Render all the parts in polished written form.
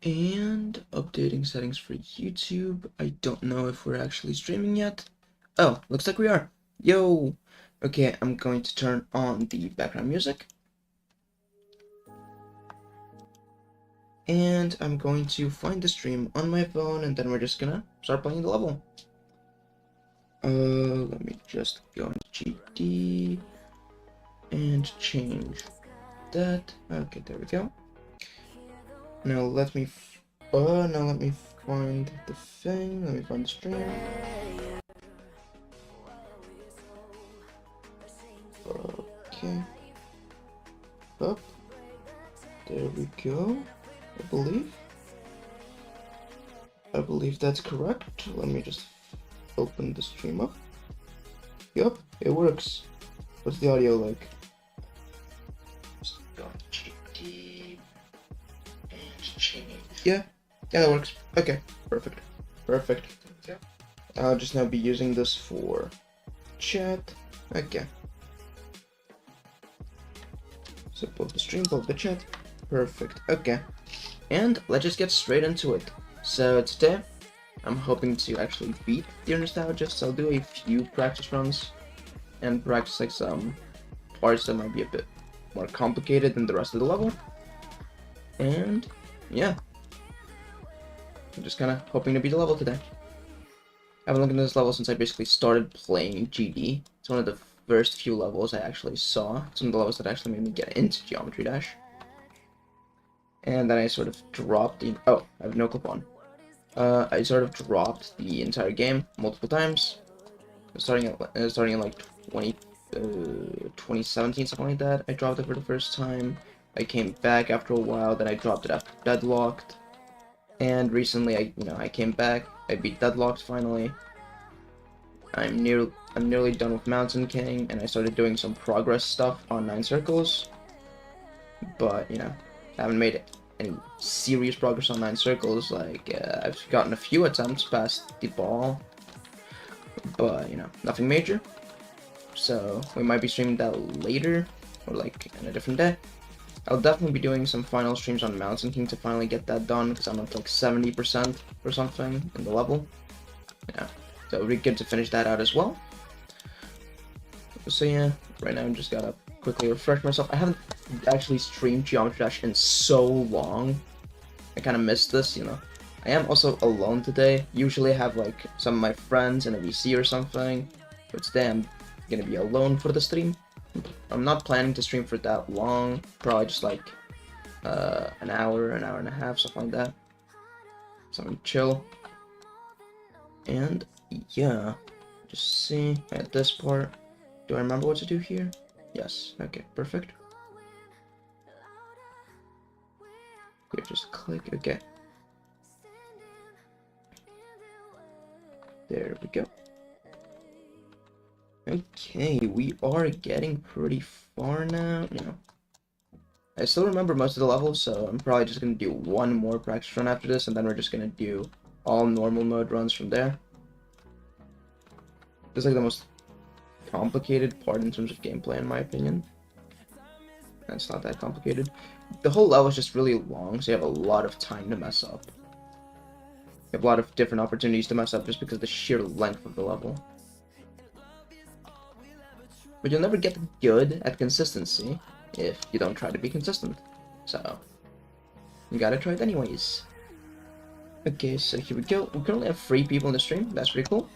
And updating settings for YouTube. I don't know if we're actually streaming yet. Oh, looks like we are. Yo! Okay, I'm going to turn on the background music. And I'm going to find the stream on my phone, and then we're just gonna start playing the level. Let me just go into GD and change that. Okay, there we go. Now let me find the thing. Let me find the stream. Okay. Up. There we go. I believe that's correct. Let me just open the stream up. Yup, it works. What's the audio like? Just go to GD and change. Yeah, that works. Okay, perfect. Yeah. I'll just now be using this for chat. Okay. So both the stream, both the chat. Perfect. Okay. And let's just get straight into it. So today, I'm hoping to actually beat Dear Nostalgists. I'll do a few practice runs and practice like some parts that might be a bit more complicated than the rest of the level. And yeah, I'm just kind of hoping to beat the level today. I haven't looked into this level since I basically started playing GD. It's one of the first few levels I actually saw. It's one of the levels that actually made me get into Geometry Dash. And then I sort of dropped the... Oh, I have no clip on. I sort of dropped the entire game multiple times. Starting in like 2017, something like that. I dropped it for the first time. I came back after a while, then I dropped it after Deadlocked. And recently, I came back. I beat Deadlocked finally. I'm nearly done with Mountain King, and I started doing some progress stuff on 9 Circles. But I haven't made any serious progress on 9 Circles. Like I've gotten a few attempts past the ball, but nothing major. So we might be streaming that later, or like in a different day. I'll definitely be doing some final streams on Mountain King to finally get that done, because I'm at like 70% or something in the level. Yeah, so it would be good to finish that out as well. So yeah, right now I just gotta quickly refresh myself. I haven't actually streamed Geometry Dash in so long. I kind of missed this, I am also alone today. Usually I have like some of my friends in a VC or something, but today I'm gonna be alone for the stream. I'm not planning to stream for that long, probably just like an hour and a half, something like that. Something chill. And yeah, just see at this part. Do I remember what to do here? Yes, okay, perfect. Here, just click, okay. There we go. Okay, we are getting pretty far now, I still remember most of the levels, so I'm probably just going to do one more practice run after this, and then we're just going to do all normal mode runs from there. This is like the most complicated part in terms of gameplay, in my opinion. And it's not that complicated. The whole level is just really long, so you have a lot of time to mess up. You have a lot of different opportunities to mess up just because of the sheer length of the level. But you'll never get good at consistency if you don't try to be consistent. So, you gotta try it anyways. Okay, so here we go. We currently have 3 people in the stream. That's pretty cool.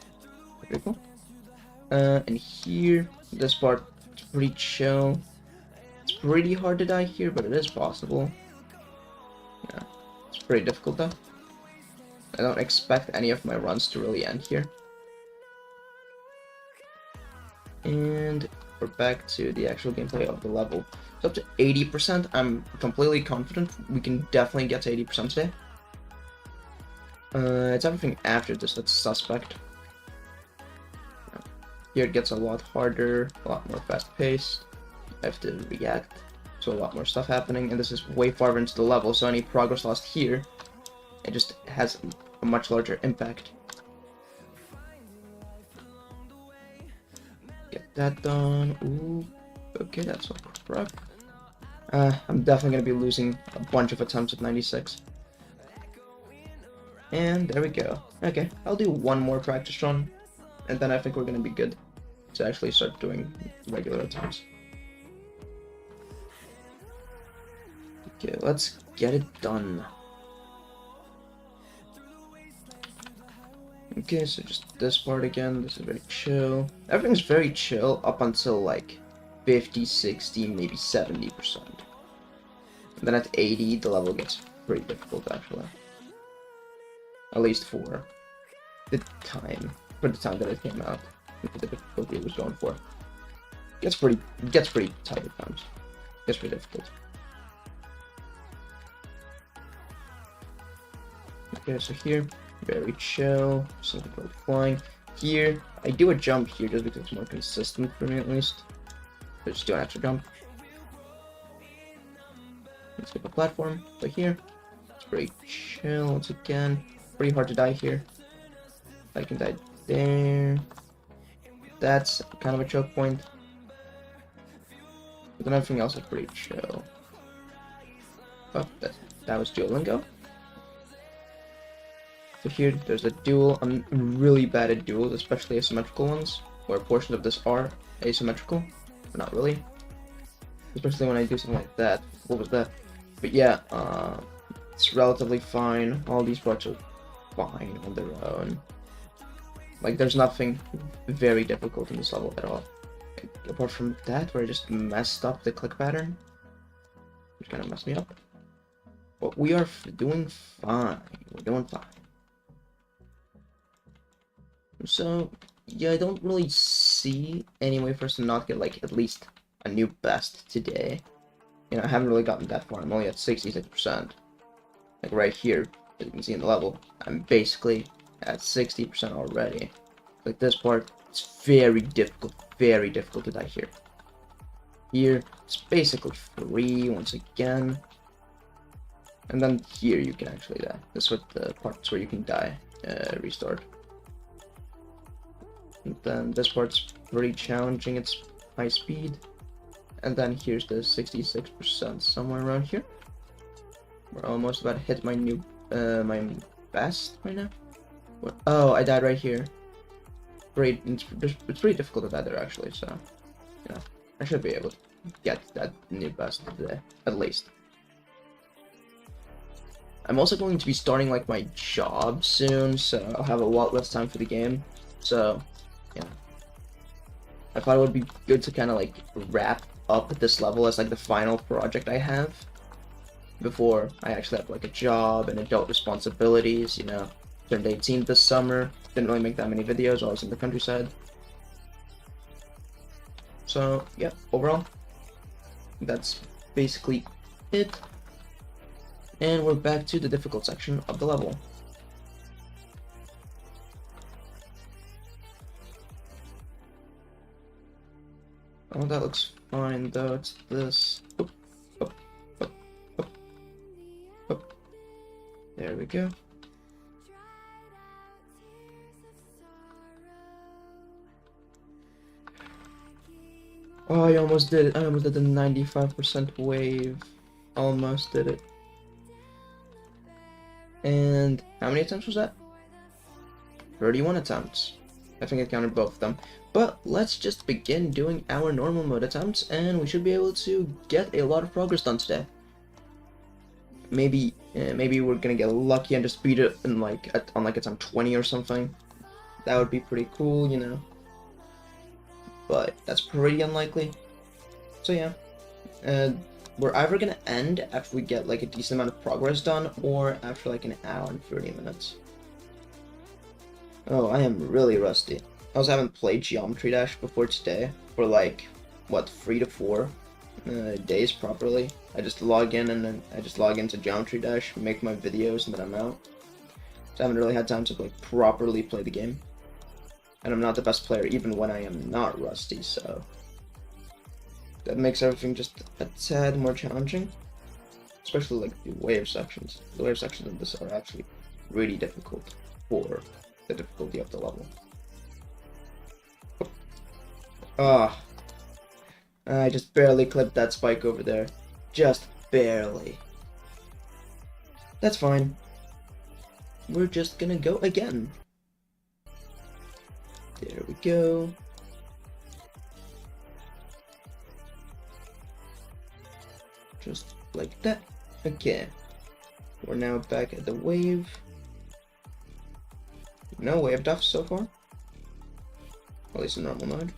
And here, this part, it's pretty chill. It's pretty hard to die here, but it is possible. Yeah, it's pretty difficult though. I don't expect any of my runs to really end here. And we're back to the actual gameplay of the level. It's up to 80%. I'm completely confident we can definitely get to 80% today. It's everything after this that's suspect. Here it gets a lot harder, a lot more fast-paced. I have to react to a lot more stuff happening, and this is way farther into the level, so any progress lost here, it just has a much larger impact. Get that done. Ooh, okay, that's all correct. I'm definitely going to be losing a bunch of attempts at 96. And there we go. Okay, I'll do one more practice run, and then I think we're gonna be good to actually start doing regular attempts. Okay, let's get it done. Okay, so just this part again. This is very chill. Everything's very chill up until like 50, 60, maybe 70%. And then at 80, the level gets pretty difficult actually. At least for the time that it came out, the difficulty it was going for. Gets pretty tight at times. Gets pretty difficult. Okay, so here, very chill, something like flying. Here, I do a jump here just because it's more consistent for me at least. But just do an extra jump. Let's skip a platform, but here, it's pretty chill once again. Pretty hard to die here. I can die there. That's kind of a choke point. But then everything else is pretty chill. Oh, that was Duolingo. So here, there's a duel. I'm really bad at duels, especially asymmetrical ones, where portions of this are asymmetrical, but not really. Especially when I do something like that. What was that? But yeah, it's relatively fine. All these parts are fine on their own. Like, there's nothing very difficult in this level at all. Apart from that, where I just messed up the click pattern, which kind of messed me up. But we are doing fine. We're doing fine. So, yeah, I don't really see any way for us to not get, like, at least a new best today. You know, I haven't really gotten that far. I'm only at 66%. Like, right here, as you can see in the level, I'm basically at 60% already. Like, this part, it's very difficult to die here. Here, it's basically free once again. And then here, you can actually die. This is what the parts where you can die, restart. And then this part's pretty challenging, it's high speed. And then here's the 66% somewhere around here. We're almost about to hit my new, my best right now. What? Oh, I died right here. Great, it's pretty difficult to die there actually, so, yeah, I should be able to get that new best today, at least. I'm also going to be starting, like, my job soon, so I'll have a lot less time for the game, so, yeah. I thought it would be good to kind of, like, wrap up this level as, like, the final project I have before I actually have, like, a job and adult responsibilities, you know. Turned 18 this summer, didn't really make that many videos, I was in the countryside. So, yeah, overall, that's basically it. And we're back to the difficult section of the level. Oh, that looks fine though, it's this. Oop, up, up, up, up. There we go. Oh, I almost did it. I almost did the 95% wave. Almost did it. And how many attempts was that? 31 attempts. I think I counted both of them. But let's just begin doing our normal mode attempts, and we should be able to get a lot of progress done today. Maybe we're gonna get lucky and just beat it in like on like attempt 20 or something. That would be pretty cool, you know. But that's pretty unlikely. So yeah, we're either gonna end after we get like a decent amount of progress done, or after like an hour and 30 minutes. Oh, I am really rusty. I also haven't played Geometry Dash before today for like, what, 3 to 4 days properly. I just log in and then I just log into Geometry Dash, make my videos, and then I'm out. So I haven't really had time to like properly play the game. And I'm not the best player even when I am not rusty, so that makes everything just a tad more challenging. Especially like the wave sections. The wave sections of this are actually really difficult for the difficulty of the level. Ah, I just barely clipped that spike over there. Just barely. That's fine. we're just gonna go again. There we go. Just like that. Okay. We're now back at the wave. No wave duff so far. At least in normal mode.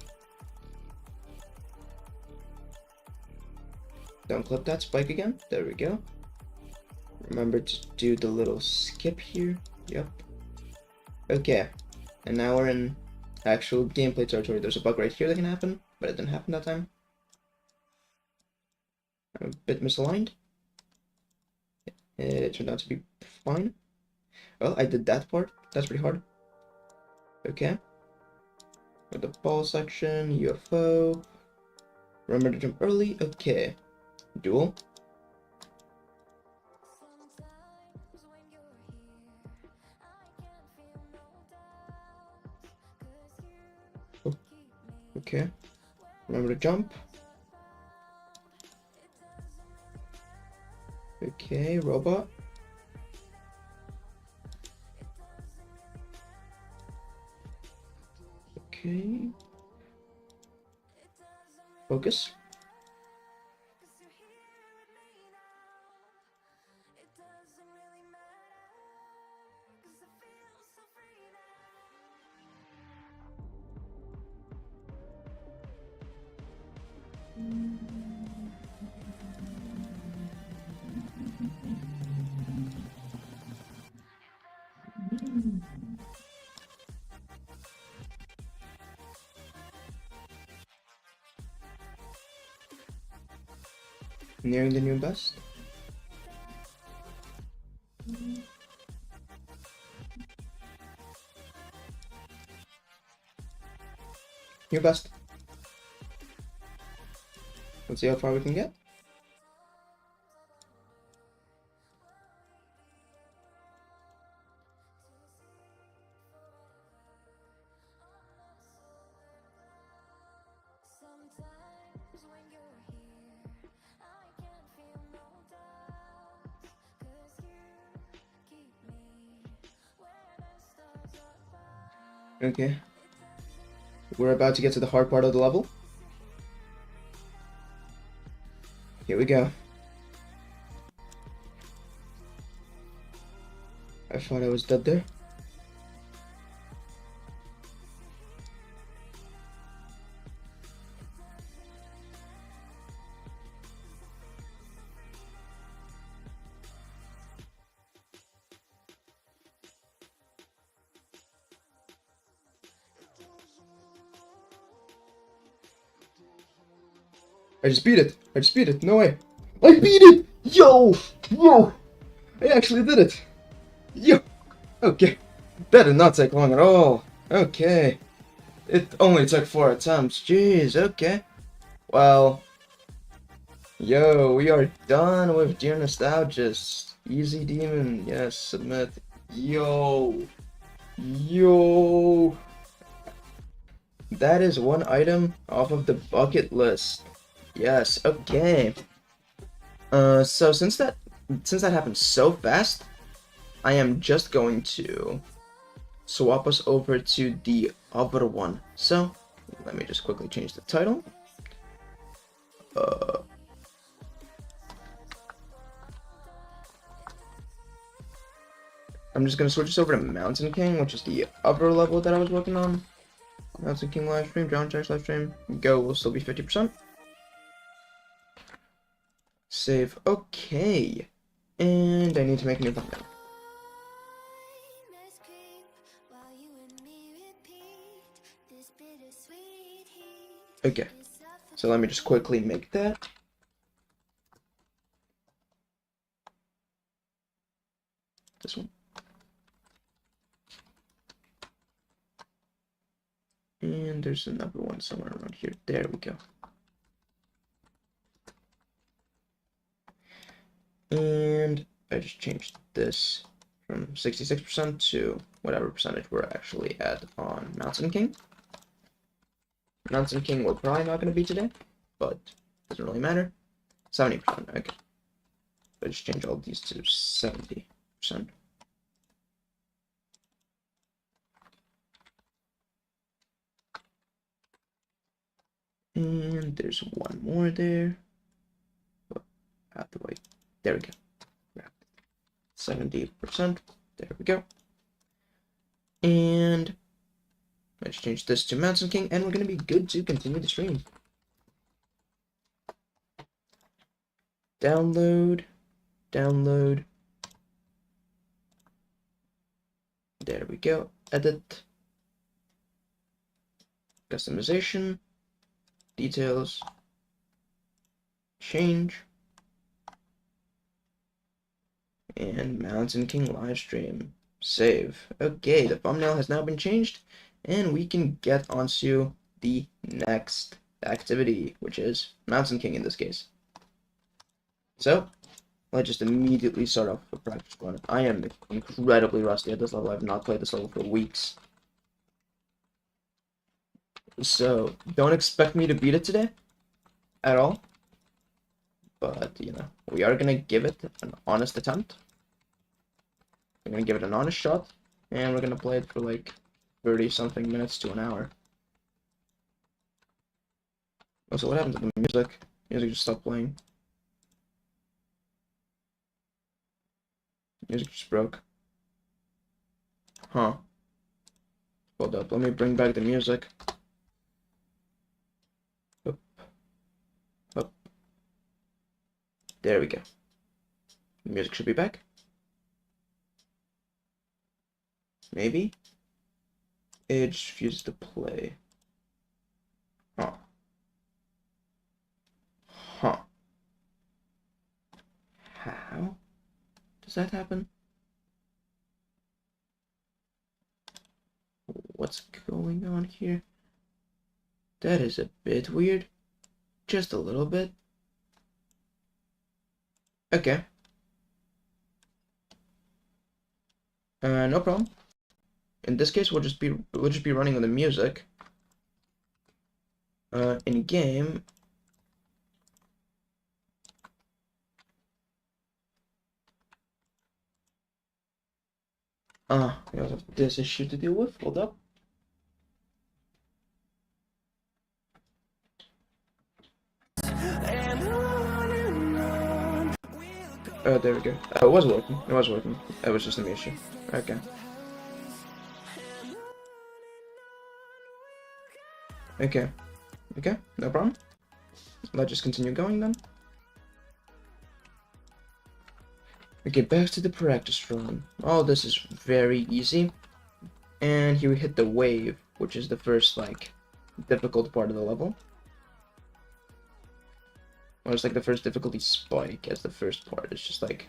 Don't clip that spike again. There we go. Remember to do the little skip here. Yep. Okay. And now we're in actual gameplay territory. There's a bug right here that can happen, but it didn't happen that time. I'm a bit misaligned. It turned out to be fine. Well, I did that part. That's pretty hard. Okay. With the ball section, UFO. Remember to jump early. Okay. Duel. Oh. Okay. Remember to jump. Okay, robot. Okay. Focus. Nearing the new best. New best. Let's see how far we can get. Okay. We're about to get to the hard part of the level. Here we go. I thought I was dead there. I just beat it. I just beat it. No way. I beat it! Yo! Yo! I actually did it. Yo! Okay. That did not take long at all. Okay. It only took 4 attempts. Jeez, okay. Well. Yo, we are done with Dear Nostalgists. Easy Demon. Yes, submit. Yo. Yo. That is one item off of the bucket list. Yes, okay. So since that happened so fast, I am just going to swap us over to the other one. So let me just quickly change the title. I'm just gonna switch this over to Mountain King, which is the other level that I was working on. Mountain King livestream, John Checks livestream. Go will still be 50%. Save. Okay. And I need to make a new thumbnail. Okay. So let me just quickly make that. This one. And there's another one somewhere around here. There we go. And I just changed this from 66% to whatever percentage we're actually at on Mountain King. Mountain King we're probably not going to be today, but doesn't really matter. 70%, okay. I just change all these to 70%. And there's one more there. Out the way. There we go. 70%. There we go. And let's change this to Mountain King, and we're going to be good to continue the stream. Download. Download. There we go. Edit. Customization. Details. Change. And Mountain King Livestream. Save. Okay, the thumbnail has now been changed, and we can get onto the next activity, which is Mountain King in this case. So, let's just immediately start off with practice run. I am incredibly rusty at this level. I've not played this level for weeks. So, don't expect me to beat it today at all. But, you know, we are going to give it an honest attempt. We're going to give it an honest shot, and we're going to play it for like 30-something minutes to an hour. Oh, so what happened to the music? Music just stopped playing. Music just broke. Huh. Hold up, let me bring back the music. Up. Up. There we go. The music should be back. Maybe? It just refuses to play. Huh. Huh. How does that happen? What's going on here? That is a bit weird. Just a little bit. Okay. No problem. In this case, we'll just be running with the music. In game. We also have this issue to deal with. Hold up. Oh, there we go. Oh, it was working. It was working. It was just an issue. Okay. Okay. Okay, no problem. Let's just continue going then. Okay, back to the practice run. All this is very easy. And here we hit the wave, which is the first, like, difficult part of the level. Or it's like the first difficulty spike as the first part. It's just, like,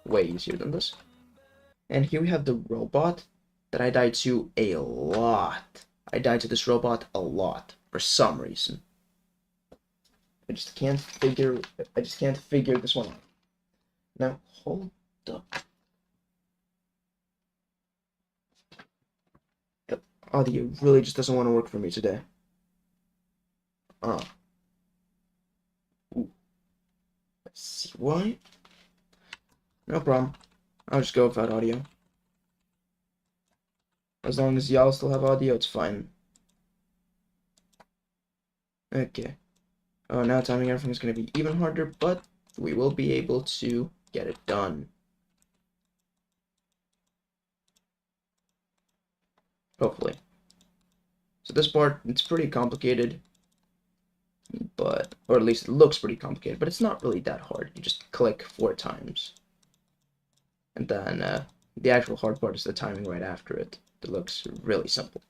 way easier than this. And here we have the robot that I died to a lot. I died to this robot a lot, for some reason. I just can't figure this one out. Now, hold up. The audio really just doesn't want to work for me today. Ooh. Let's see why. No problem. I'll just go without audio. As long as y'all still have audio, it's fine. Okay. Oh, now timing everything is going to be even harder, but we will be able to get it done. Hopefully. So this part, it's pretty complicated, but, or at least it looks pretty complicated, but it's not really that hard. You just click 4 times. And then the actual hard part is the timing right after it. It looks really simple.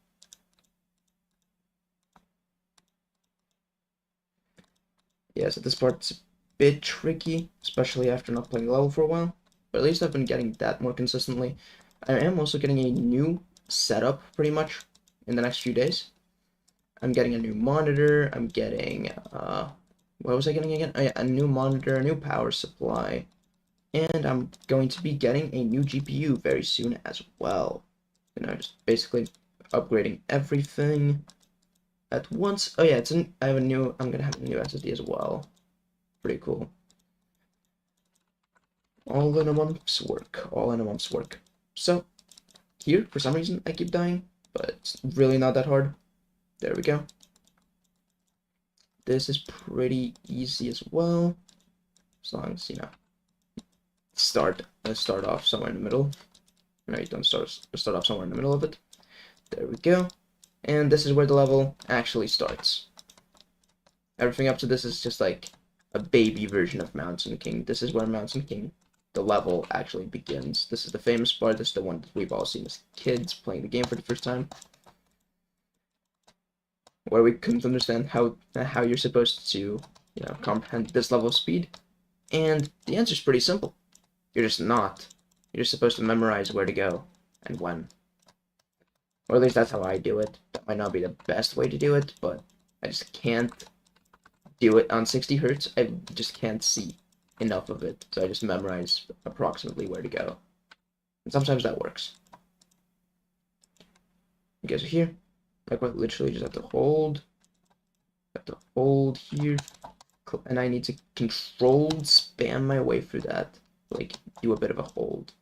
Yeah, so this part's a bit tricky, especially after not playing the level for a while. But at least I've been getting that more consistently. I am also getting a new setup, pretty much, in the next few days. I'm getting a new monitor, I'm getting, what was I getting again? Oh, yeah, a new monitor, a new power supply, and I'm going to be getting a new GPU very soon as well. You know, just basically upgrading everything at once. Oh yeah, I'm gonna have a new SSD as well. Pretty cool. All in a month's work. All in a month's work. So, here, for some reason, I keep dying, but it's really not that hard. There we go. This is pretty easy as well, as long as, you know, start off somewhere in the middle. No, you don't start off somewhere in the middle of it. There we go. And this is where the level actually starts. Everything up to this is just like a baby version of Mountain King. This is where Mountain King, the level, actually begins. This is the famous part. This is the one that we've all seen as kids playing the game for the first time, where we couldn't understand how you're supposed to, you know, comprehend this level of speed. And the answer is pretty simple. You're just not. You're just supposed to memorize where to go and when. Or at least that's how I do it. That might not be the best way to do it, but I just can't do it on 60 hertz. I just can't see enough of it, so I just memorize approximately where to go. And sometimes that works. You guys are here. I quite literally just have to hold here, and I need to controlled spam my way through that, like do a bit of a hold.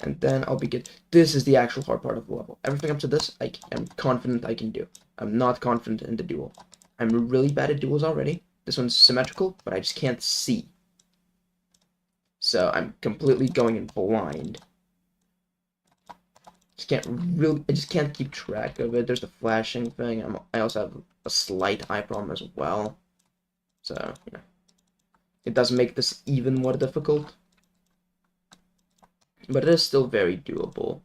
And then I'll begin. This is the actual hard part of the level. Everything up to this, I am confident I can do. I'm not confident in the duel. I'm really bad at duels already. This one's symmetrical, but I just can't see. So I'm completely going in blind. I just can't keep track of it. There's the flashing thing. I also have a slight eye problem as well. So, you know, it does make this even more difficult. But it is still very doable.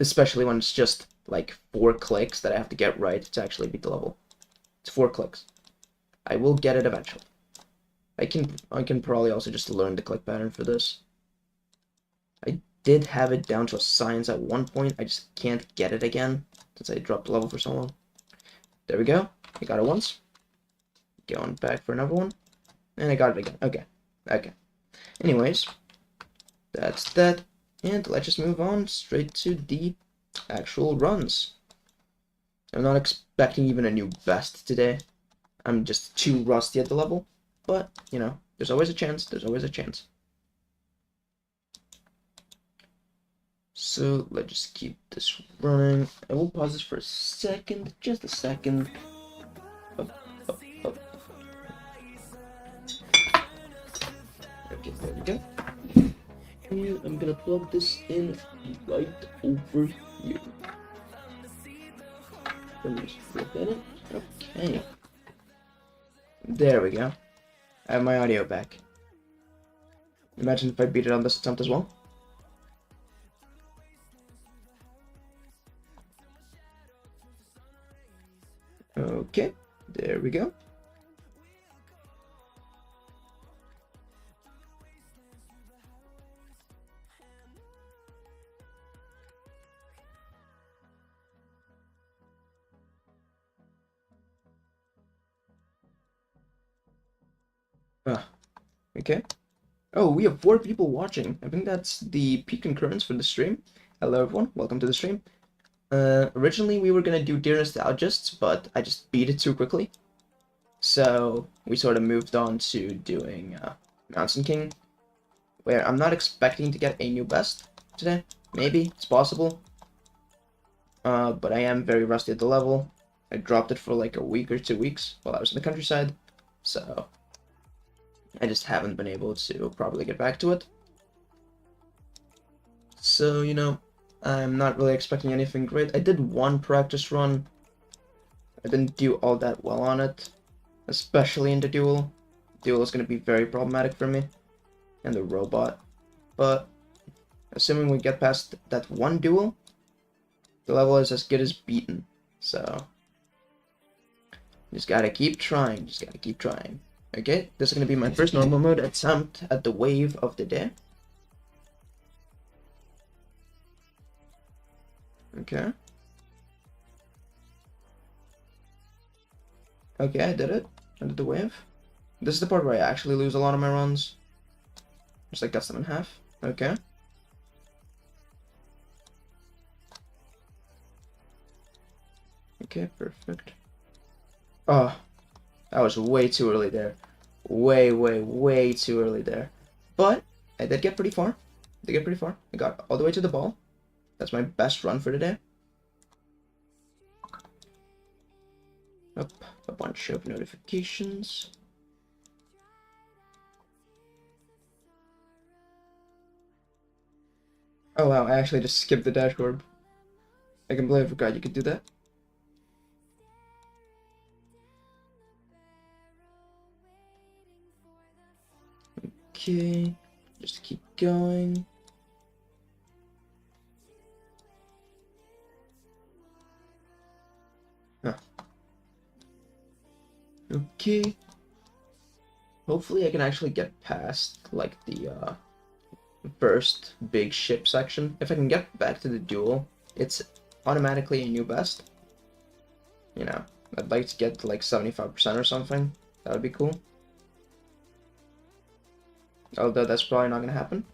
Especially when it's just like 4 clicks that I have to get right to actually beat the level. It's 4 clicks. I will get it eventually. I can probably also just learn the click pattern for this. I did have it down to a science at one point. I just can't get it again since I dropped the level for so long. There we go. I got it once. Going back for another one. And I got it again. Okay. Anyways, that's that. And let's just move on straight to the actual runs. I'm not expecting even a new best today. I'm just too rusty at the level. But, you know, there's always a chance. There's always a chance. So let's just keep this running. I will pause this for a second, just a second. Up. Okay, there we go. And I'm gonna plug this in right over here. Let me just flip in it. Okay. There we go. I have my audio back. Imagine if I beat it on this attempt as well. Okay, there we go. Okay. Oh, we have 4 people watching. I think that's the peak concurrence for the stream. Hello everyone, welcome to the stream. Originally we were gonna do Dear Nostalgists, but I just beat it too quickly. So we sort of moved on to doing Mountain King, where I'm not expecting to get a new best today. Maybe, it's possible. But I am very rusty at the level. I dropped it for like a week or 2 weeks while I was in the countryside, so I just haven't been able to properly get back to it. So, you know, I'm not really expecting anything great. I did 1 practice run. I didn't do all that well on it, especially in the duel. Duel is going to be very problematic for me, and the robot. But assuming we get past that 1 duel, the level is as good as beaten. So just gotta keep trying. Okay, this is gonna be my first normal mode attempt at the wave of the day. Okay. Okay, I did it. I did the wave. This is the part where I actually lose a lot of my runs. Just like cuts them in half. Okay. Okay, perfect. Oh, that was way too early there. Way too early there. But I did get pretty far. I got all the way to the ball. That's my best run for today. up a bunch of notifications. Oh wow, I actually just skipped the dashboard. I completely forgot you could do that. Okay, just keep going. Huh. Okay. Hopefully I can actually get past, like, the, first big ship section. If I can get back to the duel, it's automatically a new best. You know, I'd like to get to, like, 75% or something. That would be cool. Although that's probably not gonna happen.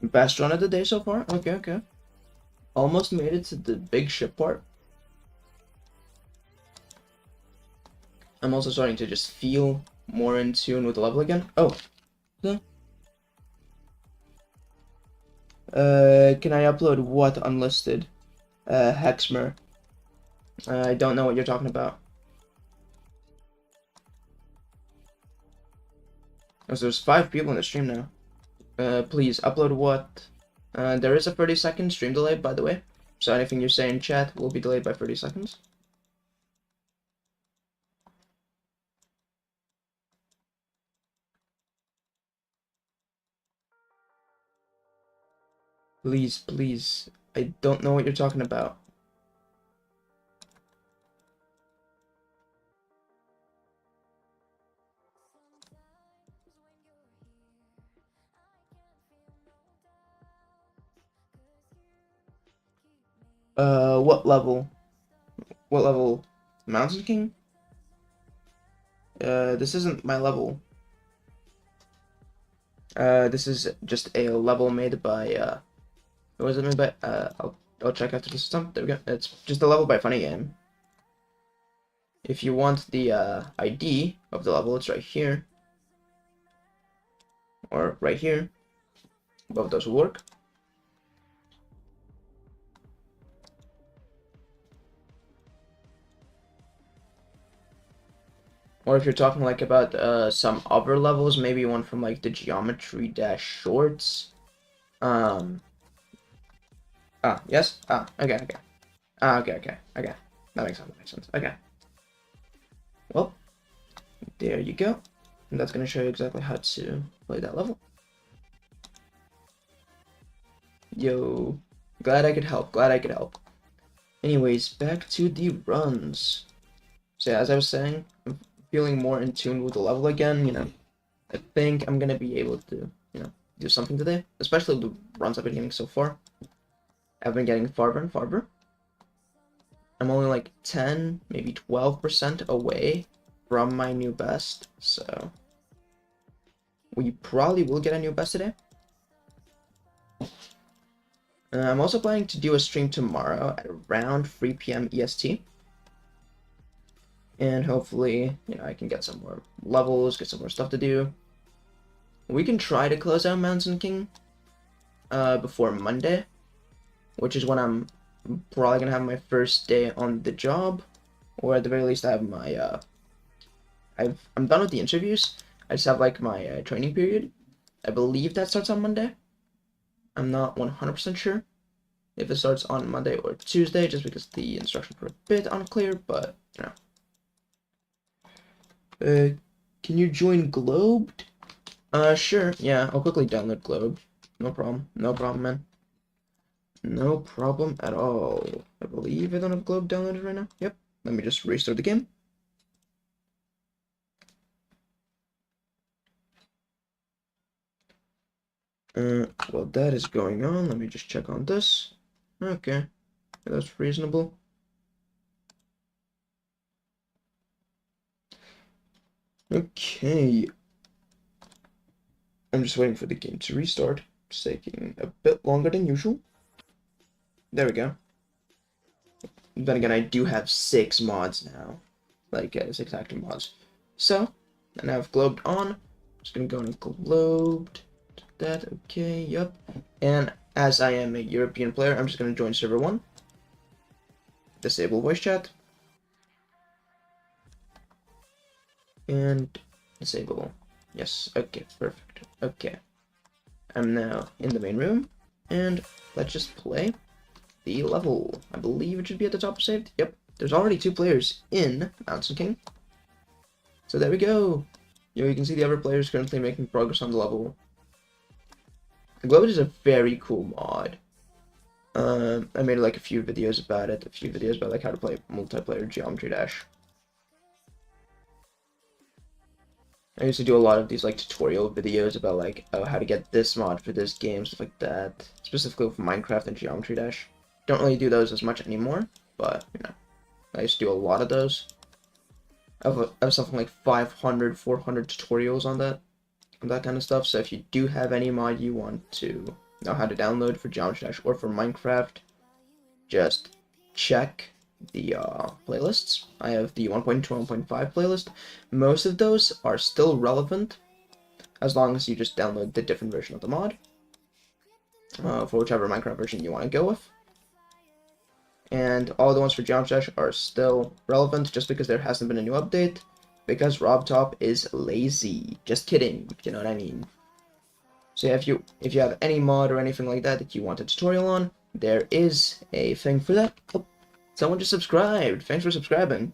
Best run of the day so far? Okay, okay. Almost made it to the big ship part. I'm also starting to just feel more in tune with the level again. Oh. Can I upload what unlisted? Hexmer. I don't know what you're talking about. Oh, so there's 5 people in the stream now. Please upload what? There is a 30-second stream delay, by the way. So anything you say in chat will be delayed by 30 seconds. Please, please. I don't know what you're talking about. What level? What level? Mountain King? This isn't my level. This is just a level made by, what was it made by? I'll check after this time. There we go. It's just a level by Funny Game. If you want the, ID of the level, it's right here. Or right here. Both those will work. Or if you're talking like about some other levels, maybe one from like the Geometry Dash Shorts. Yes? Okay, okay. Okay. That makes sense. Okay. Well, there you go. And that's gonna show you exactly how to play that level. Yo, glad I could help. Anyways, back to the runs. So yeah, as I was saying, I'm feeling more in tune with the level again, you know. I think I'm gonna be able to, you know, do something today, especially the runs I've been getting so far. I've been getting farther and farther. I'm only like 10, maybe 12% away from my new best, so we probably will get a new best today. I'm also planning to do a stream tomorrow at around 3 p.m. EST. And hopefully, you know, I can get some more levels, get some more stuff to do. We can try to close out Mountain King before Monday, which is when I'm probably gonna have my first day on the job, or at the very least I have my I'm done with the interviews. I just have like my training period. I believe that starts on Monday. I'm not 100% sure if it starts on Monday or Tuesday, just because the instructions were a bit unclear, but you know. Can you join Globe? Sure. Yeah, I'll quickly download Globe. No problem, man. No problem at all. I believe I don't have Globe downloaded right now. Yep. Let me just restart the game. While that is going on, let me just check on this. Okay, that's reasonable. Okay. I'm just waiting for the game to restart. It's taking a bit longer than usual. There we go. Then again, I do have 6 mods now. Like, 6 active mods. So, and I have globed on. Just gonna go and globed that. Okay, yep. And as I am a European player, I'm just gonna join server 1. Disable voice chat. And disable. Yes, okay, perfect. Okay. I'm now in the main room, and let's just play the level. I believe it should be at the top saved. Yep, there's already 2 players in Mountain King. So there we go. You can see the other players currently making progress on the level. The Globed is a very cool mod. I made like a few videos about it, like how to play multiplayer Geometry Dash. I used to do a lot of these like tutorial videos about like how to get this mod for this game, stuff like that. Specifically for Minecraft and Geometry Dash. Don't really do those as much anymore, but you know, I used to do a lot of those. I have something like 500, 400 tutorials on that kind of stuff. So if you do have any mod you want to know how to download for Geometry Dash or for Minecraft, just check the playlists. I have the 1.2, 1.5 playlist. Most of those are still relevant as long as you just download the different version of the mod for whichever Minecraft version you want to go with. And all the ones for Geometry Dash are still relevant just because there hasn't been a new update, because RobTop is lazy. Just kidding, you know what I mean. So yeah, if you have any mod or anything like that that you want a tutorial on, there is a thing for that. Oh, someone just subscribed. Thanks for subscribing.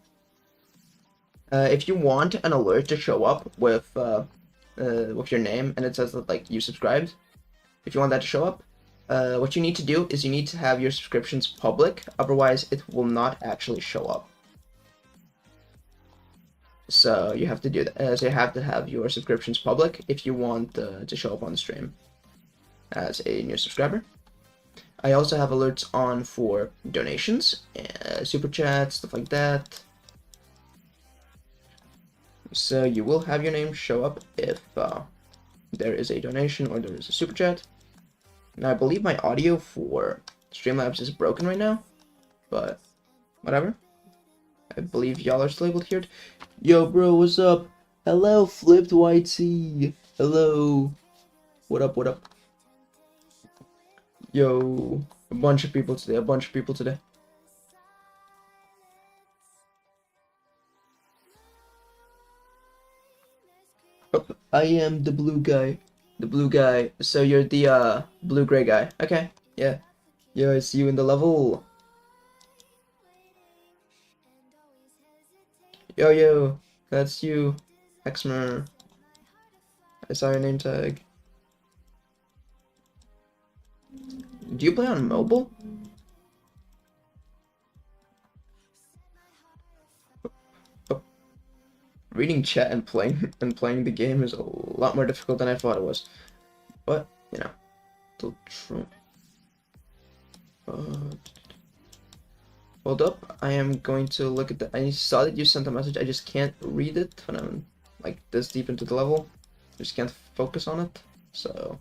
If you want an alert to show up with your name and it says that like you subscribed, if you want that to show up, what you need to do is you need to have your subscriptions public, otherwise it will not actually show up. So you have to do that. So you have to have your subscriptions public if you want to show up on the stream as a new subscriber. I also have alerts on for donations, super chats, stuff like that. So you will have your name show up if there is a donation or there is a super chat. Now I believe my audio for Streamlabs is broken right now, but whatever. I believe y'all are still able to hear it. Yo, bro, what's up? Hello, Flipped Whitey. Hello. What up, what up? Yo, a bunch of people today. Oh, I am the blue guy. The blue guy. So you're the blue-gray guy. Okay, yeah. Yo, I see you in the level. Yo, that's you. Xmer. I saw your name tag. Do you play on mobile? Oh. Reading chat and playing the game is a lot more difficult than I thought it was. But, you know, still true. Hold up, I am going to look at the. I saw that you sent a message. I just can't read it when I'm like this deep into the level. I just can't focus on it. So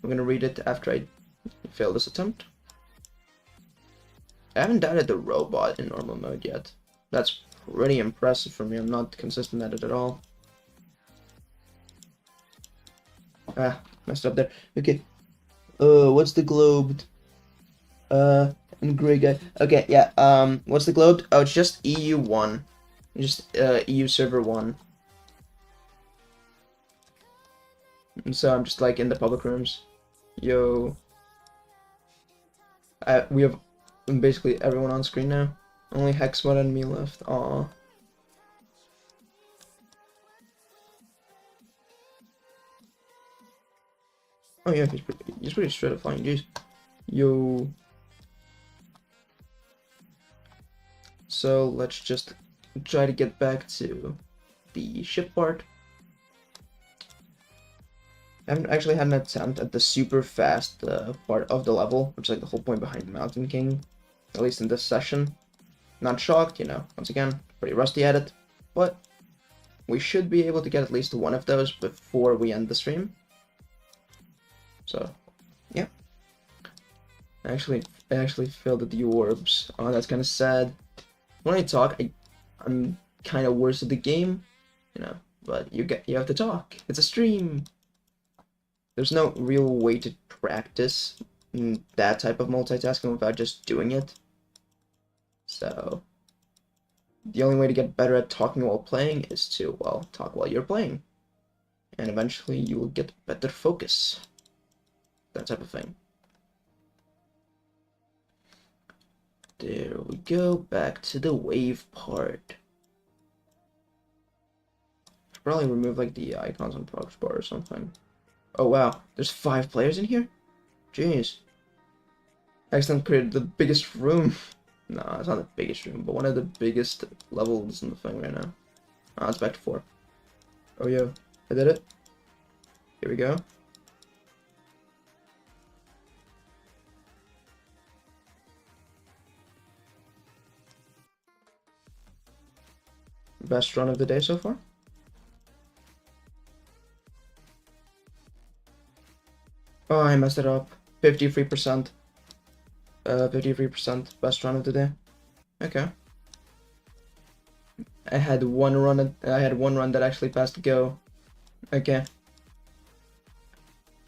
I'm gonna read it after I fail this attempt. I haven't died at the robot in normal mode yet. That's pretty impressive for me. I'm not consistent at it at all. Ah, messed up there. Okay. What's the globe? And gray guy. Okay, yeah. What's the globe? Oh, it's just EU1. Just EU server 1. And so I'm just like in the public rooms. Yo. We have basically everyone on screen now. Only Hexmod and me left. Aw. Oh yeah, he's pretty straight up flying. Jeez. Yo. So let's just try to get back to the ship part. I haven't actually had an attempt at the super fast part of the level, which is like the whole point behind Mountain King, at least in this session. Not shocked, you know, once again, pretty rusty at it, but we should be able to get at least one of those before we end the stream. So, yeah. I actually failed at the orbs. Oh, that's kind of sad. When I talk, I'm kind of worse at the game, you know, but you have to talk. It's a stream. There's no real way to practice that type of multitasking without just doing it. So, the only way to get better at talking while playing is to, well, talk while you're playing. And eventually you will get better focus. That type of thing. There we go, back to the wave part. Should probably remove like the icons on progress bar or something. Oh wow, there's 5 players in here? Jeez. I accidentally created the biggest room. No, it's not the biggest room, but one of the biggest levels in the thing right now. Oh, it's back to 4. Oh yeah, I did it. Here we go. Best run of the day so far? Oh, I messed it up. 53%. 53% best run of the day. Okay. I had one run that actually passed go. Okay.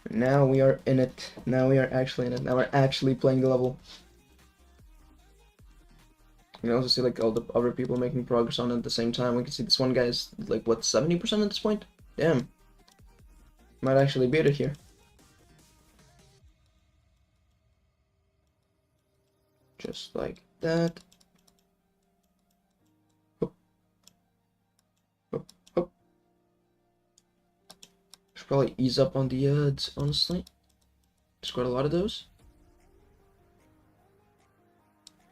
Now we are in it. Now we are actually in it. Now we're actually playing the level. You can also see like all the other people making progress on it at the same time. We can see this one guy's like what, 70% at this point? Damn. Might actually beat it here. Just like that. Hop. Hop, hop. Should probably ease up on the ads, honestly. There's quite a lot of those.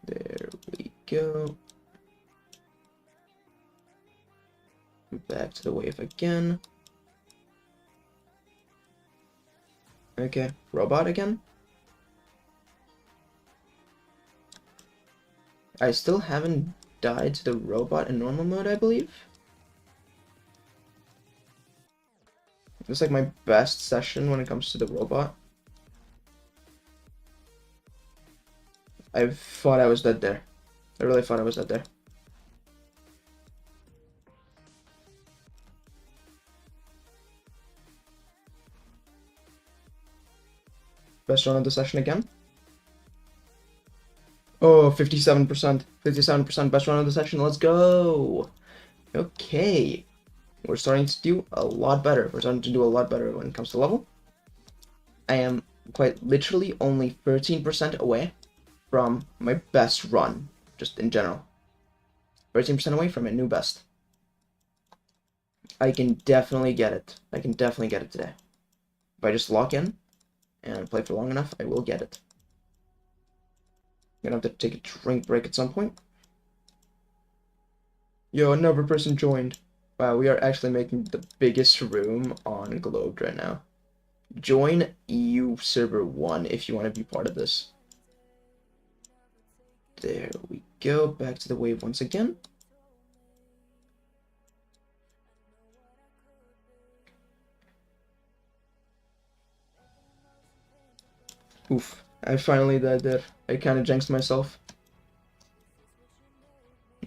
There we go. Back to the wave again. Okay, robot again. I still haven't died to the robot in normal mode, I believe. It's like my best session when it comes to the robot. I thought I was dead there. I really thought I was dead there. Best run of the session again. Oh, 57%. 57% best run of the session. Let's go. Okay. We're starting to do a lot better. We're starting to do a lot better when it comes to level. I am quite literally only 13% away from my best run, just in general. 13% away from a new best. I can definitely get it. I can definitely get it today. If I just lock in and play for long enough, I will get it. I'm gonna have to take a drink break at some point. Yo, another person joined. Wow, we are actually making the biggest room on Globe right now. Join EU server 1 if you want to be part of this. There we go, back to the wave once again. Oof, I finally died there. I kind of jinxed myself.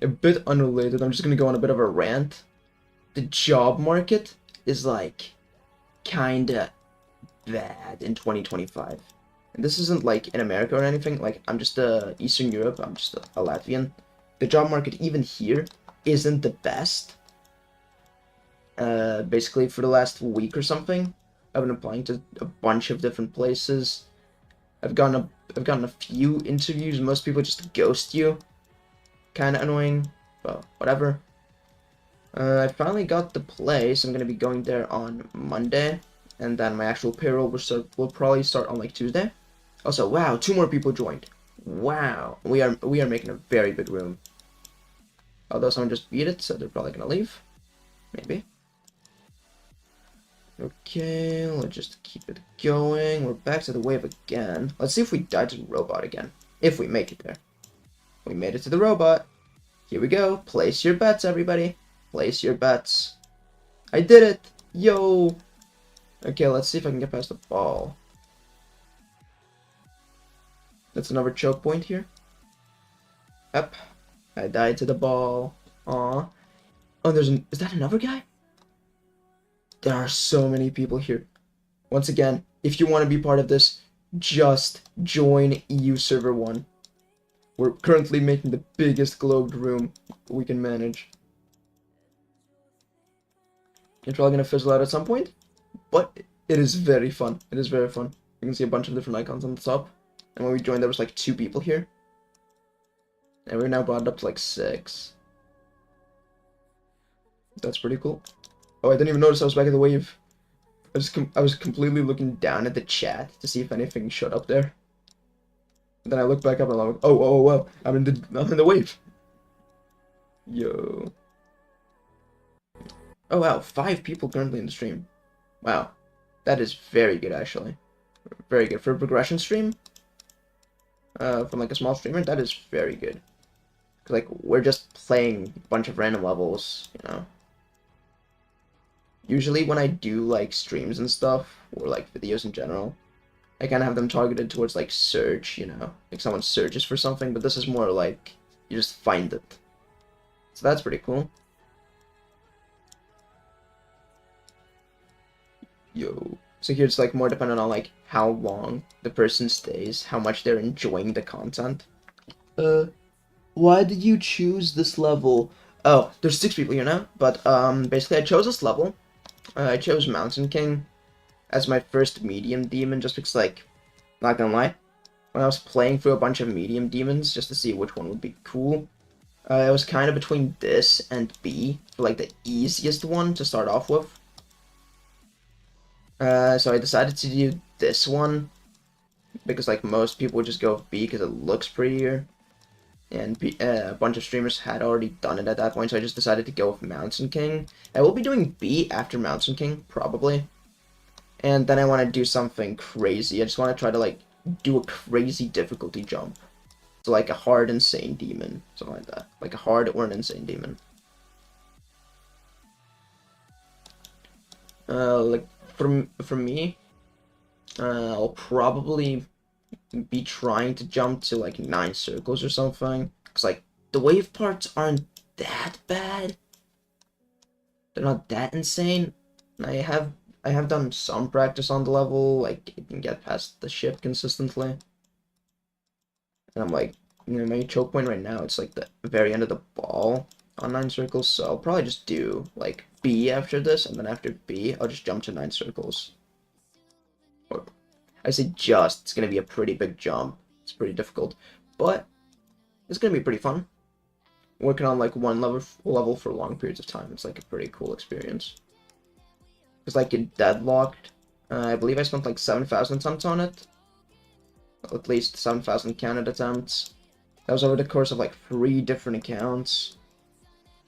A bit unrelated, I'm just gonna go on a bit of a rant. The job market is like kinda bad in 2025. And this isn't like in America or anything, like I'm just Eastern Europe, I'm just a Latvian. The job market even here isn't the best. Basically for the last week or something, I've been applying to a bunch of different places. I've gotten a few interviews, most people just ghost you. Kinda annoying, but whatever. I finally got the place. I'm gonna be going there on Monday, and then my actual payroll will probably start on like Tuesday. Also, wow, 2 more people joined. Wow, we are making a very big room. Although someone just beat it, so they're probably gonna leave. Maybe. Okay, let's just keep it going. We're back to the wave again. Let's see if we die to the robot again. If we make it there. We made it to the robot. Here we go. Place your bets, everybody. Place your bets. I did it! Yo! Okay, let's see if I can get past the ball. That's another choke point here. Yep. I died to the ball. Aw. Oh, is that another guy? There are so many people here. Once again, if you want to be part of this, just join EU Server 1. We're currently making the biggest globed room we can manage. It's probably gonna fizzle out at some point, but it is very fun. It is very fun. You can see a bunch of different icons on the top. And when we joined, there was like 2 people here. And we're now brought up to like 6. That's pretty cool. Oh, I didn't even notice I was back at the wave. I was completely looking down at the chat to see if anything showed up there. And then I look back up and I'm like, oh, wow, I'm in the wave. Yo. Oh wow, 5 people currently in the stream. Wow, that is very good actually. Very good for a progression stream. From like a small streamer, that is very good. 'Cause like we're just playing a bunch of random levels, you know. Usually when I do like streams and stuff, or like videos in general, I kind of have them targeted towards like search, you know, like someone searches for something, but this is more like you just find it. So that's pretty cool. Yo. So here it's like more dependent on like how long the person stays, how much they're enjoying the content. Why did you choose this level? Oh, there's 6 people here now, but basically I chose this level. I chose Mountain King as my first medium demon just because, like, not gonna lie, when I was playing through a bunch of medium demons just to see which one would be cool, I was kind of between this and B for like the easiest one to start off with. So I decided to do this one because like most people would just go with B because it looks prettier. And a bunch of streamers had already done it at that point, so I just decided to go with Mountain King. I will be doing B after Mountain King, probably. And then I want to do something crazy. I just want to try to, like, do a crazy difficulty jump. So, like, a hard, insane demon. Something like that. Like, a hard or an insane demon. Like, for me, I'll probably be trying to jump to like 9 circles or something, because like the wave parts aren't that bad, they're not that insane. I have done some practice on the level, like you can get past the ship consistently, and I'm like, you know, my choke point right now, it's like the very end of the ball on 9 circles, so I'll probably just do like B after this, and then after B I'll just jump to 9 circles. Or I say just, it's going to be a pretty big jump. It's pretty difficult, but it's going to be pretty fun. Working on like one level for long periods of time, it's like a pretty cool experience. It's like in Deadlocked, I believe I spent like 7,000 attempts on it. At least 7,000 counted attempts. That was over the course of like 3 different accounts.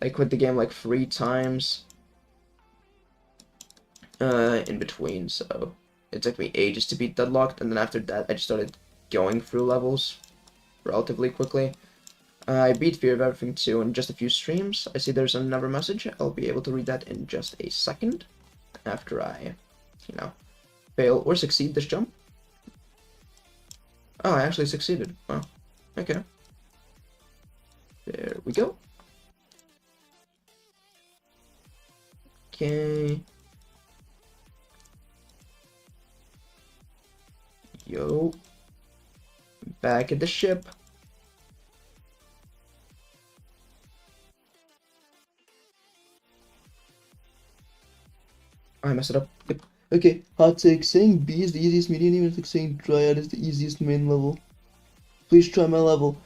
I quit the game like 3 times. In between, so it took me ages to beat Deadlocked, and then after that, I just started going through levels relatively quickly. I beat Fear of Everything 2 in just a few streams. I see there's another message. I'll be able to read that in just a second after I, you know, fail or succeed this jump. Oh, I actually succeeded. Wow. Okay. There we go. Okay. Yo. Back at the ship. I messed it up. Yep. Okay, hot take. Saying B is the easiest medium demon is like saying Dryad is the easiest main level. Please try my level.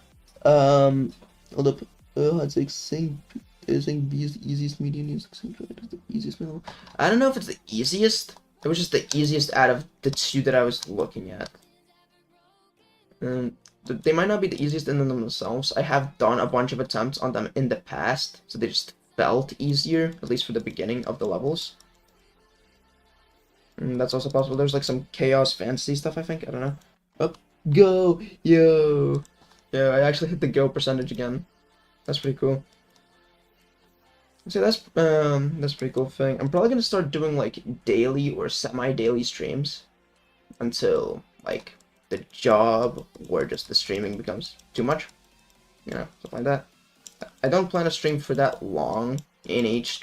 Hold up. Hot take. Saying B is the easiest medium demon is like saying Dryad is the easiest main level. I don't know if it's the easiest. It was just the easiest out of the 2 that I was looking at. They might not be the easiest in themselves. I have done a bunch of attempts on them in the past, so they just felt easier, at least for the beginning of the levels. That's also possible. There's like some chaos fantasy stuff, I think. I don't know. Up, go, yo. Yeah, I actually hit the go percentage again. That's pretty cool. So that's a pretty cool thing. I'm probably gonna start doing like daily or semi-daily streams until like the job or just the streaming becomes too much. You know, stuff like that. I don't plan to stream for that long in each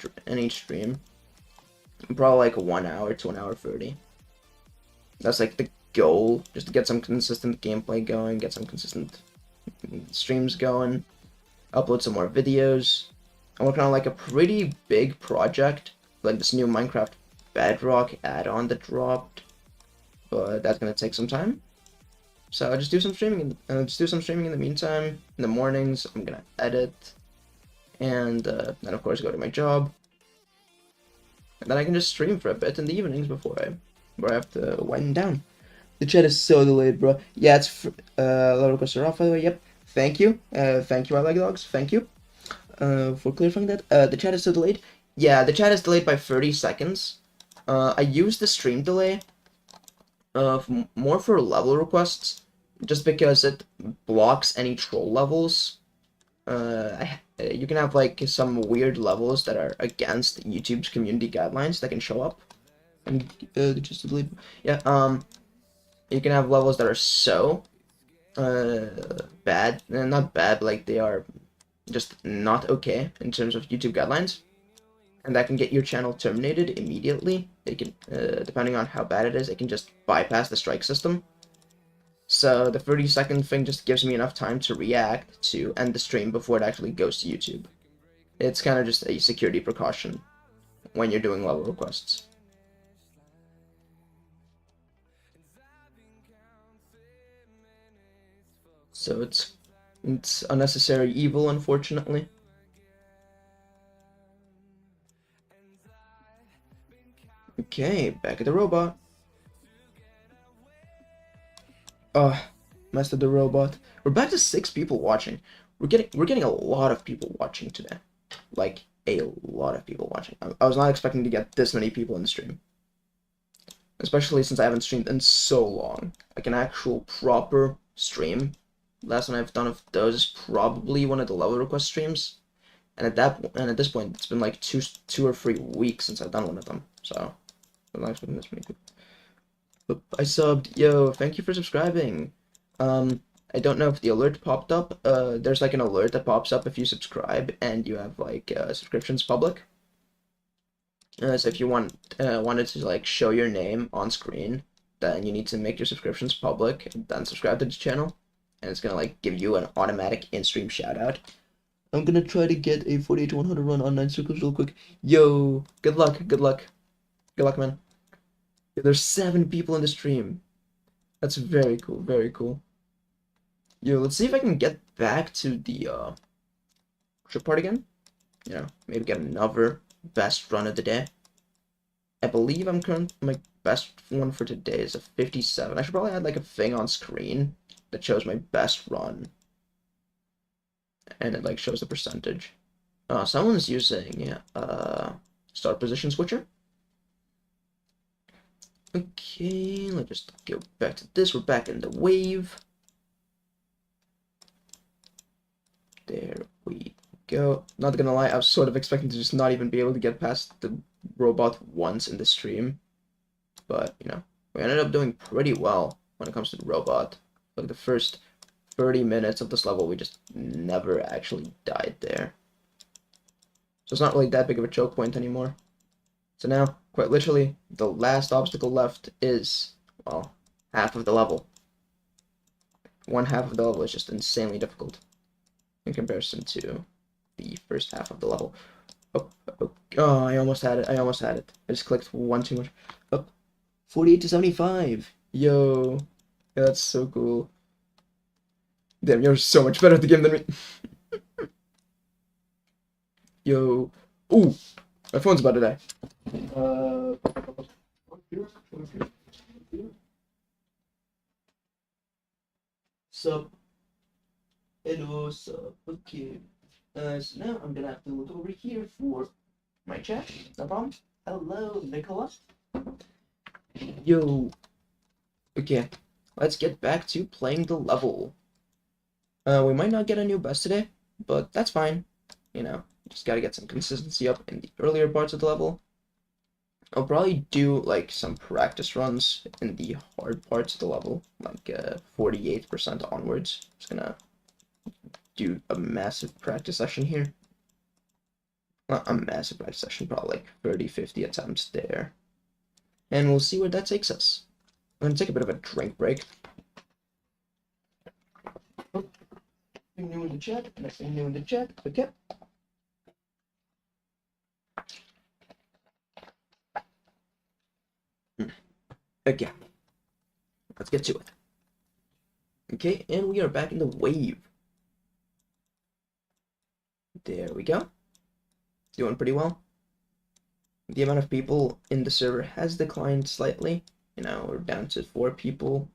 stream. Probably like 1 hour to 1 hour 30. That's like the goal, just to get some consistent gameplay going, get some consistent streams going, upload some more videos. I'm working on like a pretty big project, like this new Minecraft Bedrock add-on that dropped, but that's gonna take some time. So I'll just do some streaming. In the meantime. In the mornings, I'm gonna edit, and then of course go to my job, and then I can just stream for a bit in the evenings before I have to wind down. The chat is so delayed, bro. Yeah, it's Laura Costa off, by the way. Yep. Thank you. Thank you, I like dogs. Thank you. For clarifying that. The chat is so delayed. Yeah, the chat is delayed by 30 seconds. I use the stream delay more for level requests, just because it blocks any troll levels. You can have like some weird levels that are against YouTube's community guidelines that can show up. And just to believe, yeah. You can have levels that are so bad, not bad, but like they are just not okay in terms of YouTube guidelines, and that can get your channel terminated immediately. They can, depending on how bad it is, it can just bypass the strike system. So the 30-second thing just gives me enough time to react to end the stream before it actually goes to YouTube. It's kind of just a security precaution when you're doing level requests. So it's unnecessary evil, unfortunately. Okay, back at the robot. Messed up the robot. We're back to 6 people watching. We're getting a lot of people watching today. Like a lot of people watching. I was not expecting to get this many people in the stream. Especially since I haven't streamed in so long. Like an actual proper stream. Last one I've done of those is probably one of the level request streams. And at this point, it's been like two or 3 weeks since I've done one of them. So I'm not expecting this many people. But I subbed. Yo, thank you for subscribing. I don't know if the alert popped up. There's like an alert that pops up if you subscribe and you have like subscriptions public. So if you wanted to like show your name on screen, then you need to make your subscriptions public and then subscribe to the channel, and it's gonna like give you an automatic in-stream shout out. I'm gonna try to get a 48 to 100 run on 9 circles real quick. Yo, good luck, good luck, good luck, man. Yeah, there's 7 people in the stream. That's very cool, very cool. Yo, let's see if I can get back to the trip part again. You know, maybe get another best run of the day. I believe my best one for today is a 57. I should probably add like a thing on screen that shows my best run. And it like shows the percentage. Someone's using start position switcher. Okay, let's just go back to this. We're back in the wave. There we go. Not gonna lie, I was sort of expecting to just not even be able to get past the robot once in the stream. But, you know, we ended up doing pretty well when it comes to the robot. Like the first 30 minutes of this level, we just never actually died there. So it's not really that big of a choke point anymore. So now, quite literally, the last obstacle left is, well, half of the level. One half of the level is just insanely difficult in comparison to the first half of the level. Oh, I almost had it. I just clicked one too much. 48 to 75. Yo. Yeah, that's so cool. Damn, you're so much better at the game than me. Yo. Ooh. My phone's about to die. Sup. Hello, sup. Okay. So now I'm gonna have to look over here for my chat. No problem. Hello, Nicholas. Yo. Okay, let's get back to playing the level. We might not get a new best today, but that's fine. You know, just gotta get some consistency up in the earlier parts of the level. I'll probably do like some practice runs in the hard parts of the level, like 48% onwards. Just gonna do a massive practice session here. Not a massive practice session, probably like 30, 50 attempts there. And we'll see where that takes us. I'm gonna take a bit of a drink break. Nothing new in the chat, nothing new in the chat, okay. Okay, let's get to it. Okay, and we are back in the wave. There we go. Doing pretty well. The amount of people in the server has declined slightly. You know, we're down to 4 people.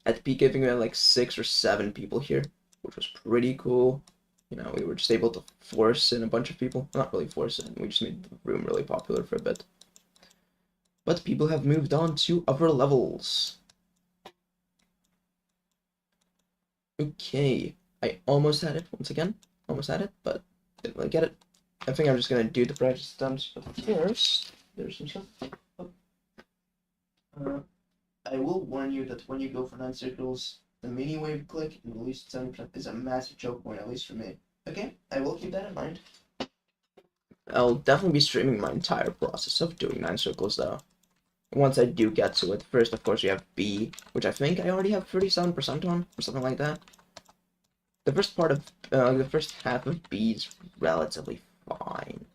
At the peak, I think we had like 6 or 7 people here, which was pretty cool. You know, we were just able to force in a bunch of people. Not really force in, we just made the room really popular for a bit. But people have moved on to upper levels. Okay, I almost had it once again. Almost had it, but didn't really get it. I think I'm just gonna do the practice attempts, but first, there's some stuff. I will warn you that when you go for 9 circles, the mini wave click and release 70% is a massive choke point, at least for me. Okay, I will keep that in mind. I'll definitely be streaming my entire process of doing 9 circles, though. Once I do get to it. First, of course, we have B, which I think I already have 37% on, or something like that. The first part of, the first half of B is relatively fine.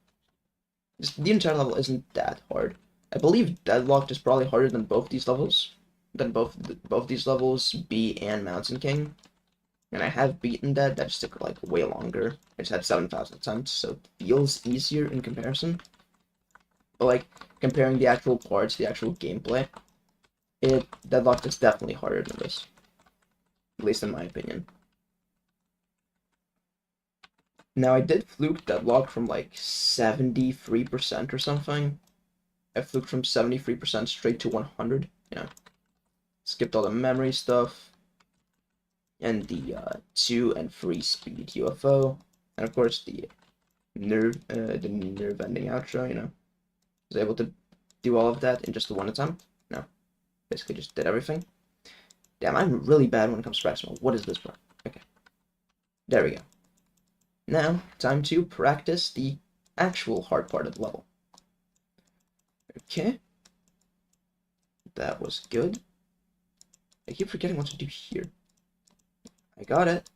Just, the entire level isn't that hard. I believe Deadlocked is probably harder than both these levels. Both these levels, B and Mountain King. And I have beaten that just took like way longer. I just had 7,000 attempts, so it feels easier in comparison. But like, comparing the actual parts, the actual gameplay, Deadlocked is definitely harder than this. At least in my opinion. Now, I did fluke Deadlock from like 73% or something. I fluked from 73% straight to 100. Yeah. Skipped all the memory stuff. And the 2 and 3 speed UFO. And of course the nerve ending outro, you know. Was able to do all of that in just the one attempt. No. Basically just did everything. Damn, I'm really bad when it comes to practice mode. What is this part? Okay. There we go. Now, time to practice the actual hard part of the level. Okay. That was good. I keep forgetting what to do here. I got it.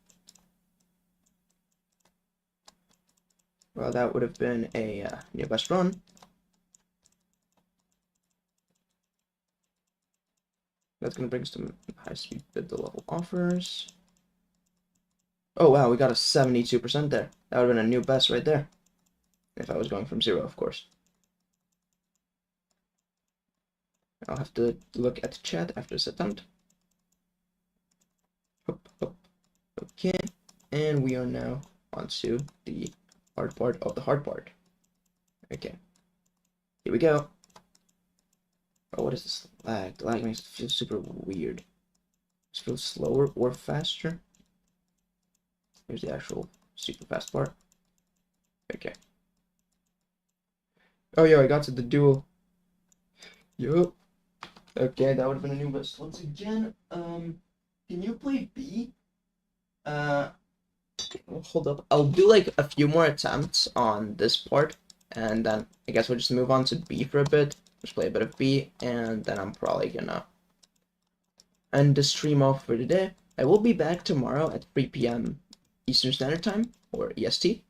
Well, that would have been a new best run. That's going to bring us to high speed bid the level offers. Oh wow, we got a 72% there. That would have been a new best right there. If I was going from 0, of course. I'll have to look at the chat after this attempt. Okay, and we are now onto the hard part of the hard part. Okay, here we go. Oh, what is this lag? The lag makes it feel super weird. Does it feel slower or faster? Here's the actual super fast part. Okay. Oh yeah, I got to the duel. Yup. Okay, that would have been a new best. Once again, can you play B? Hold up. I'll do like a few more attempts on this part, and then I guess we'll just move on to B for a bit. Just play a bit of B, and then I'm probably gonna end the stream off for today. I will be back tomorrow at 3 p.m. Eastern Standard Time, or EST,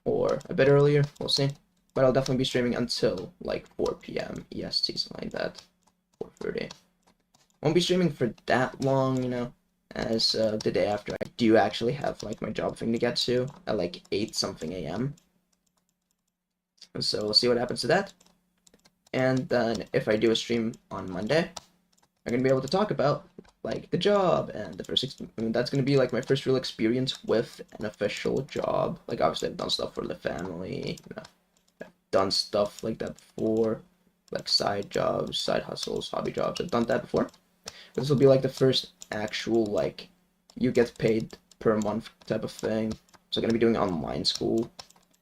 or a bit earlier, we'll see. But I'll definitely be streaming until like 4 p.m. EST, something like that. 4:30. Won't be streaming for that long, you know, as the day after I do actually have like my job thing to get to at like 8 something a.m. So we'll see what happens to that. And then if I do a stream on Monday, I'm gonna be able to talk about like the job and the first. I mean, that's gonna be like my first real experience with an official job. Like obviously I've done stuff for the family, you know, I've done stuff like that before, like side jobs, side hustles, hobby jobs. I've done that before. But this will be like the first actual, like, you get paid per month type of thing. So I'm going to be doing online school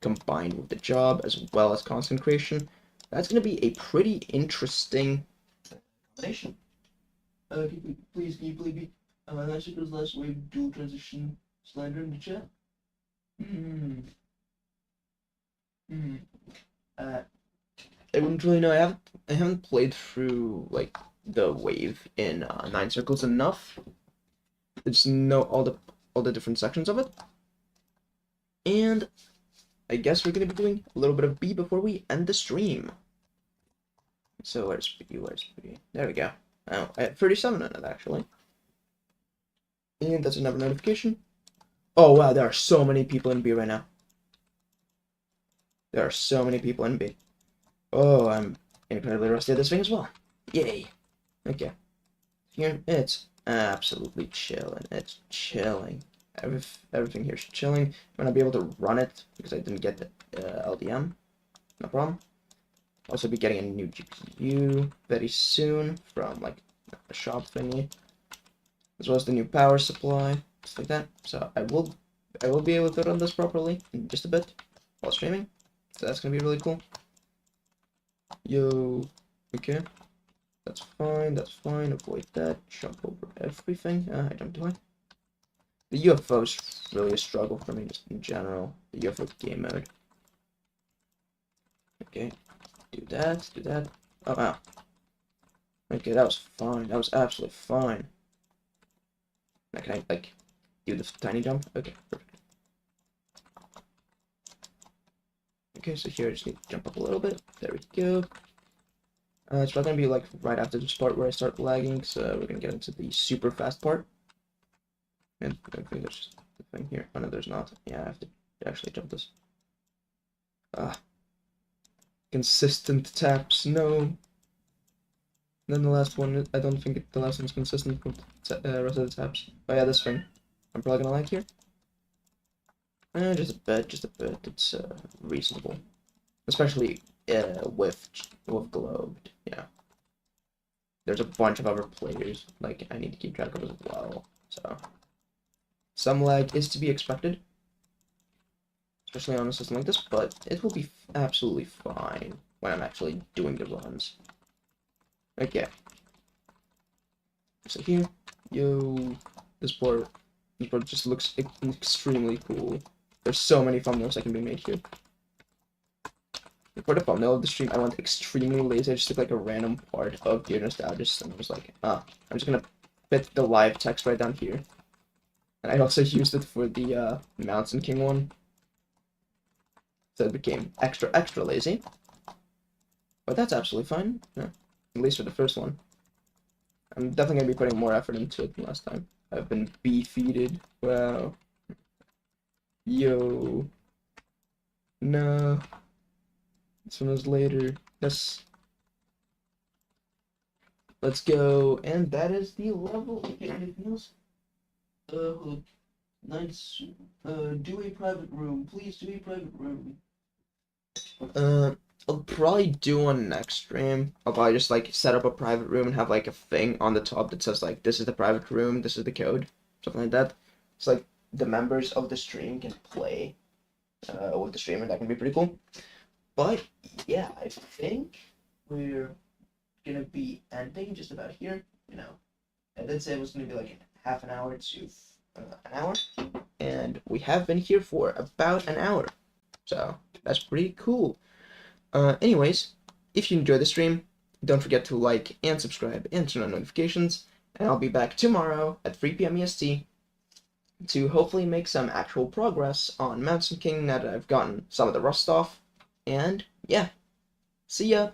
combined with the job as well as content creation. That's going to be a pretty interesting combination. Please, can you believe me? That's because last wave dual transition slander in the chat. I wouldn't really know. I haven't played through like the wave in 9 circles enough. I just know all the different sections of it. And I guess we're gonna be doing a little bit of B before we end the stream. So where's B? Where's B? There we go. Oh, I had 37 on it actually. And that's another notification. Oh wow, there are so many people in B right now. There are so many people in B. Oh, I'm incredibly rusty at this thing as well. Yay. Okay. Here, it's absolutely chilling. It's chilling. Everything here is chilling. I'm gonna be able to run it because I didn't get the LDM. No problem. Also be getting a new GPU very soon from like a shop thingy, as well as the new power supply, just like that. So I will be able to run this properly in just a bit while streaming. So that's gonna be really cool. Yo, okay. That's fine, that's fine. Avoid that. Jump over everything. I jumped do I? The UFO is really a struggle for me just in general. The UFO game mode. Okay. Do that, do that. Oh, wow. Okay, that was fine. That was absolutely fine. Now can I, like, do the tiny jump? Okay, perfect. Okay, so here I just need to jump up a little bit. There we go. It's probably gonna be like right after this part where I start lagging, so we're gonna get into the super fast part. And I think there's just the thing here. Oh no, there's not. Yeah, I have to actually jump this. Consistent taps, no. Then the last one, I don't think the last one's consistent with the rest of the taps. Oh yeah, this thing. I'm probably gonna lag here. Just a bit. It's reasonable. Especially with Globed, yeah. There's a bunch of other players, like, I need to keep track of as well, so. Some lag is to be expected, especially on a system like this, but it will be absolutely fine when I'm actually doing the runs. Okay. So here, yo, this board just looks extremely cool. There's so many thumbnails that can be made here. For the thumbnail of the stream, I went extremely lazy. I just took like a random part of Dear Nostalgists and was like, I'm just gonna fit the live text right down here. And I also used it for the Mountain King one. So it became extra lazy. But that's absolutely fine. Yeah. At least for the first one. I'm definitely gonna be putting more effort into it than last time. I've been beefeated. Wow. Yo. No. This one was later. Let's go. And that is the level. Okay, anything else? Nice. Do a private room. Please do a private room. I'll probably do one next stream. I'll probably just like set up a private room and have like a thing on the top that says like this is the private room, this is the code, something like that. It's like the members of the stream can play with the streamer. That can be pretty cool. But yeah, I think we're gonna be ending just about here. You know, I did say it was gonna be like half an hour to an hour, and we have been here for about an hour, so that's pretty cool. Anyways, if you enjoyed the stream, don't forget to like and subscribe and turn on notifications, and I'll be back tomorrow at 3 p.m. EST to hopefully make some actual progress on Mountain King now that I've gotten some of the rust off. And yeah, see ya!